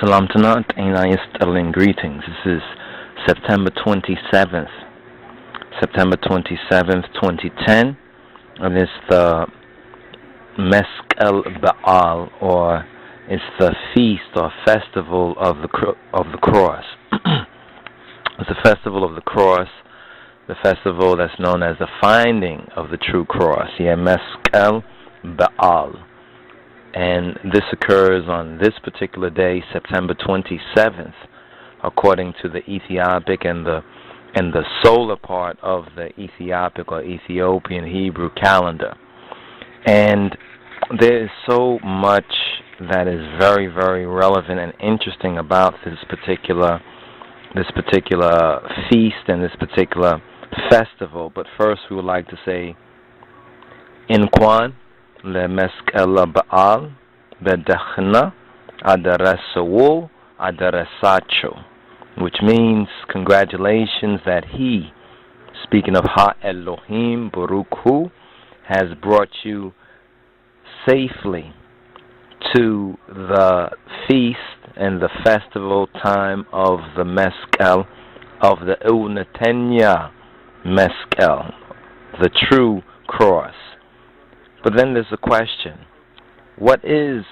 Salam Tanat and I Sterling greetings. This is September 27th, 2010, and it's the meskel Baal, or it's the feast or festival of the cross. It's the festival of the cross, the festival that's known as the finding of the true cross. Meskel Baal. And this occurs on this particular day, September 27th, according to the Ethiopic and the solar part of the Ethiopic or Ethiopian Hebrew calendar. And there is so much that is very, very relevant and interesting about this particular feast and this particular festival. But first, we would like to say, Inquan le meskel Baal bedachna adaresawu adaresacho, which means congratulations that he, speaking of Ha Elohim Baruch Hu, has brought you safely to the feast and the festival time of the meskel, of the Unatenya meskel, the true cross. But then there's a question: what is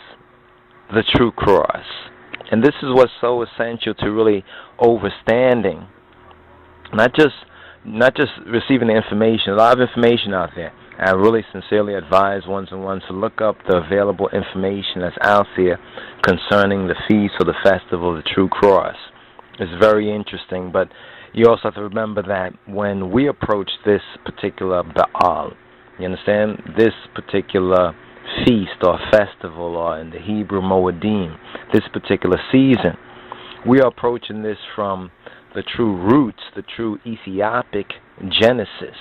the true cross? And this is what's so essential to really understanding, not just receiving the information. A lot of information out there. I really sincerely advise ones and ones to look up the available information that's out there concerning the feast or the festival of the true cross. It's very interesting, but you also have to remember that when we approach this particular Baal, you understand, this particular feast or festival, or in the Hebrew Moedim, this particular season, we are approaching this from the true roots, the true Ethiopic genesis,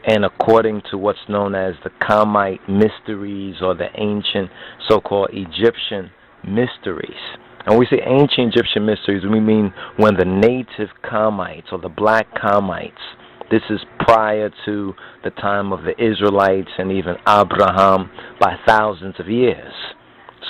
and according to what's known as the Kamite mysteries, or the ancient so-called Egyptian mysteries. And when we say ancient Egyptian mysteries, we mean when the native Kamites or the black Kamites, this is prior to the time of the Israelites and even Abraham by thousands of years.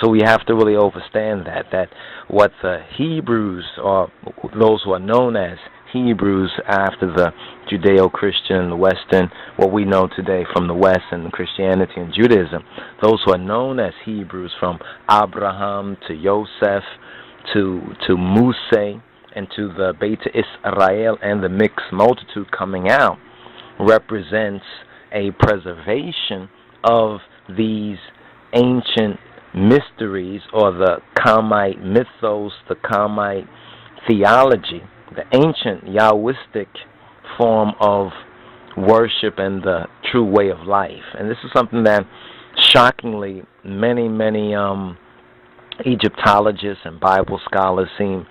So we have to really understand that what the Hebrews, or those who are known as Hebrews after the Judeo-Christian Western, what we know today from the West and Christianity and Judaism, those who are known as Hebrews from Abraham to Joseph to Moses and to the Beta Israel and the mixed multitude coming out, represents a preservation of these ancient mysteries, or the Kamite mythos, the Kamite theology, the ancient Yahwistic form of worship and the true way of life. And this is something that shockingly many Egyptologists and Bible scholars seem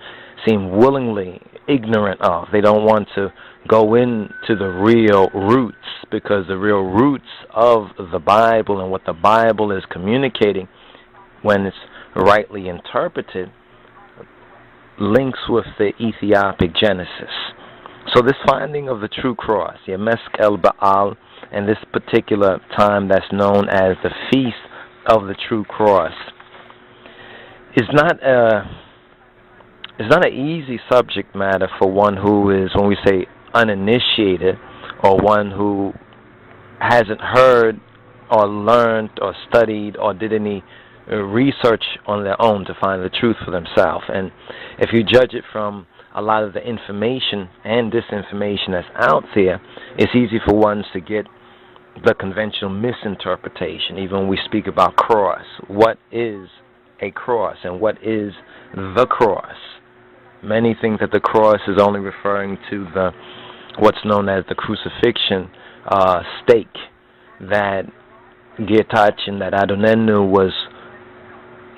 willingly ignorant of. They don't want to go into the real roots, because the real roots of the Bible and what the Bible is communicating, when it's rightly interpreted, links with the Ethiopic genesis. So this finding of the true cross, meskel Baal, and this particular time that's known as the Feast of the True Cross, is not an easy subject matter for one who is, when we say uninitiated, or one who hasn't heard or learned or studied or did any research on their own to find the truth for themselves. And if you judge it from a lot of the information and disinformation that's out there, it's easy for ones to get the conventional misinterpretation. Even when we speak about cross, what is a cross and what is the cross? Many think that the cross is only referring to what's known as the crucifixion stake that Getachin, that Adonenu was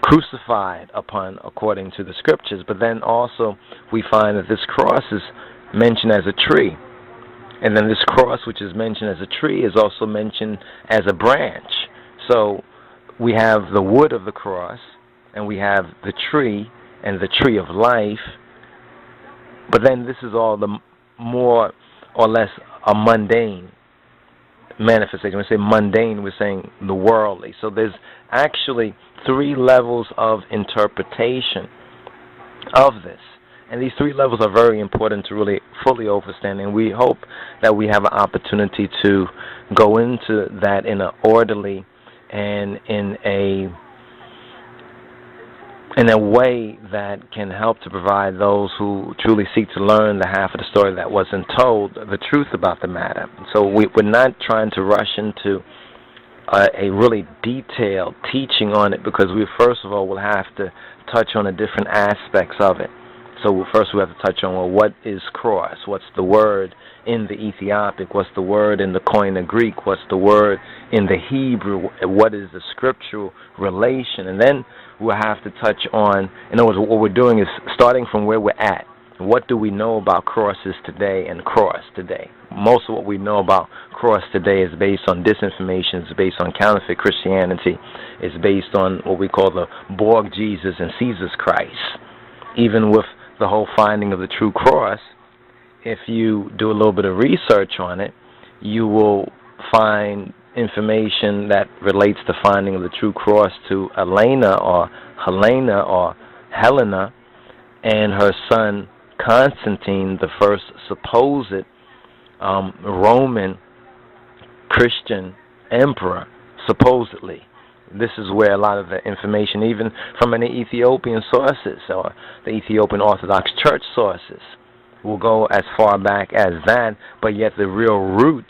crucified upon according to the scriptures. But then also we find that this cross is mentioned as a tree. And then this cross, which is mentioned as a tree, is also mentioned as a branch. So we have the wood of the cross, and we have the tree and the tree of life. But then this is all the more or less a mundane manifestation. When we say mundane, we're saying the worldly. So there's actually three levels of interpretation of this. And these three levels are very important to really fully understand, and we hope that we have an opportunity to go into that in an orderly and in a way that can help to provide those who truly seek to learn the half of the story that wasn't told, the truth about the matter. So we're not trying to rush into a really detailed teaching on it, because we first of all will have to touch on the different aspects of it. So first we have to touch on, well, what is cross? What's the word in the Ethiopic? What's the word in the Koine Greek? What's the word in the Hebrew? What is the scriptural relation? And then we'll have to touch on, in other words, what we're doing is starting from where we're at. What do we know about crosses today and cross today? Most of what we know about cross today is based on disinformation, it's based on counterfeit Christianity, it's based on what we call the Borg Jesus and Caesar's Christ. Even with the whole finding of the true cross, if you do a little bit of research on it, you will find information that relates to finding of the true cross to Helena or Helena and her son Constantine, the first supposed Roman Christian emperor, supposedly. This is where a lot of the information, even from any Ethiopian sources or the Ethiopian Orthodox Church sources, will go as far back as that, but yet the real roots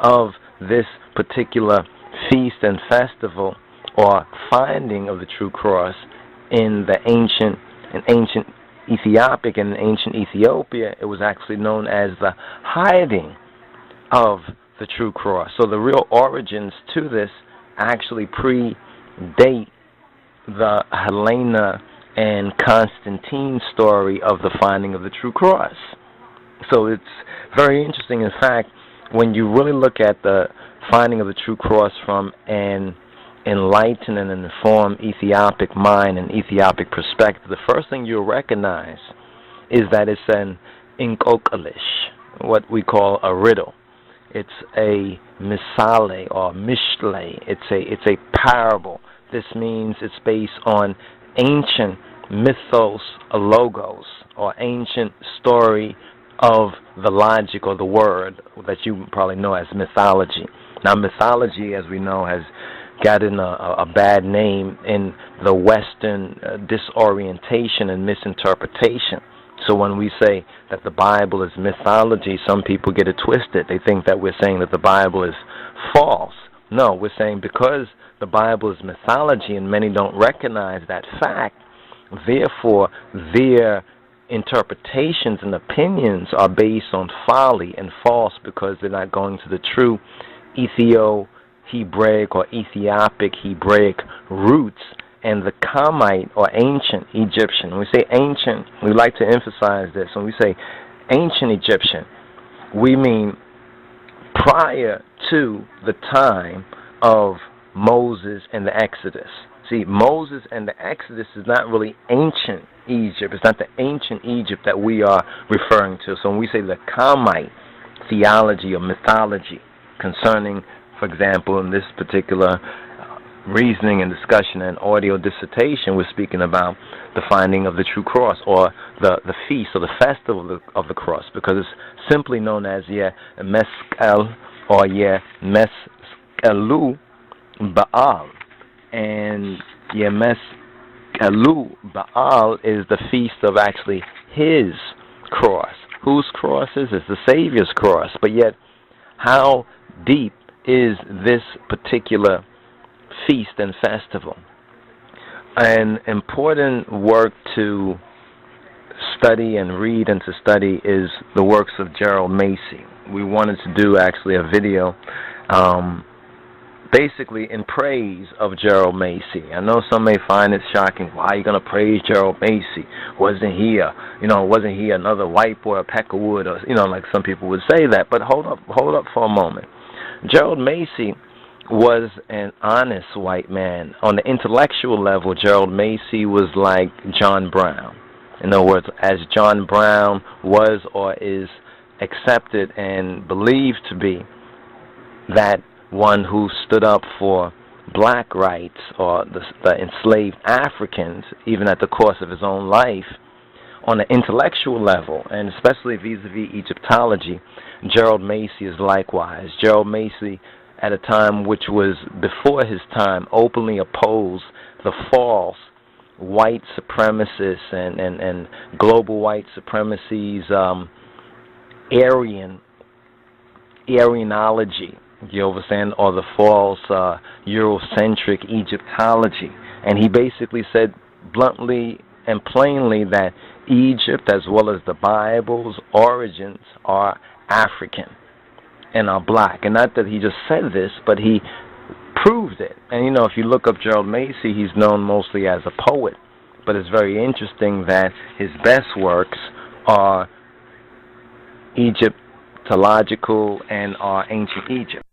of this particular feast and festival or finding of the true cross in the ancient Ethiopic and ancient Ethiopia, it was actually known as the hiding of the true cross. So the real origins to this actually predate the Helena and Constantine story of the finding of the true cross. So it's very interesting. In fact, when you really look at the finding of the true cross from an enlightened and informed Ethiopic mind and Ethiopic perspective, the first thing you'll recognize is that it's an inkokalish, what we call a riddle. It's a misale or mishle. It's a parable. This means it's based on ancient mythos, logos, or ancient story of the logic or the word that you probably know as mythology. Now, mythology, as we know, has gotten a bad name in the Western disorientation and misinterpretation. So when we say that the Bible is mythology, some people get it twisted. They think that we're saying that the Bible is false. No, we're saying because the Bible is mythology and many don't recognize that fact, therefore their interpretations and opinions are based on folly and false, because they're not going to the true Ethio-Hebraic or Ethiopic Hebraic roots and the Kamite or ancient Egyptian. When we say ancient, we like to emphasize this. When we say ancient Egyptian, we mean prior to the time of Moses and the Exodus. See, Moses and the Exodus is not really ancient Egypt. It's not the ancient Egypt that we are referring to. So when we say the Kamite theology or mythology concerning, for example, in this particular reasoning and discussion and audio dissertation, we're speaking about the finding of the true cross, or the feast or the festival of the cross, because it's simply known as meskel or meskelu Baal. And meskelu Baal is the feast of actually his cross. Whose cross is this? The Savior's cross. But yet, how deep is this particular feast and festival? An important work to study and read and to study is the works of GERALD MASSEY. We wanted to do actually a video basically in praise of GERALD MASSEY. I know some may find it shocking. Why are you going to praise GERALD MASSEY? Wasn't he another white boy, a peck of wood, or like some people would say that? But hold up for a moment. GERALD MASSEY was an honest white man. On the intellectual level, GERALD MASSEY was like John Brown. In other words, as John Brown was or is accepted and believed to be that one who stood up for black rights or the enslaved Africans, even at the cost of his own life, on an intellectual level, and especially vis-a-vis Egyptology, GERALD MASSEY is likewise. GERALD MASSEY, at a time which was before his time, openly opposed the false white supremacists and global white supremacy's Aryanology, you understand, or the false Eurocentric Egyptology. And he basically said bluntly and plainly that Egypt, as well as the Bible's origins, are African and are black. And not that he just said this, but he proved it. And, you know, if you look up GERALD MASSEY, he's known mostly as a poet. But it's very interesting that his best works are Egyptological and are ancient Egypt.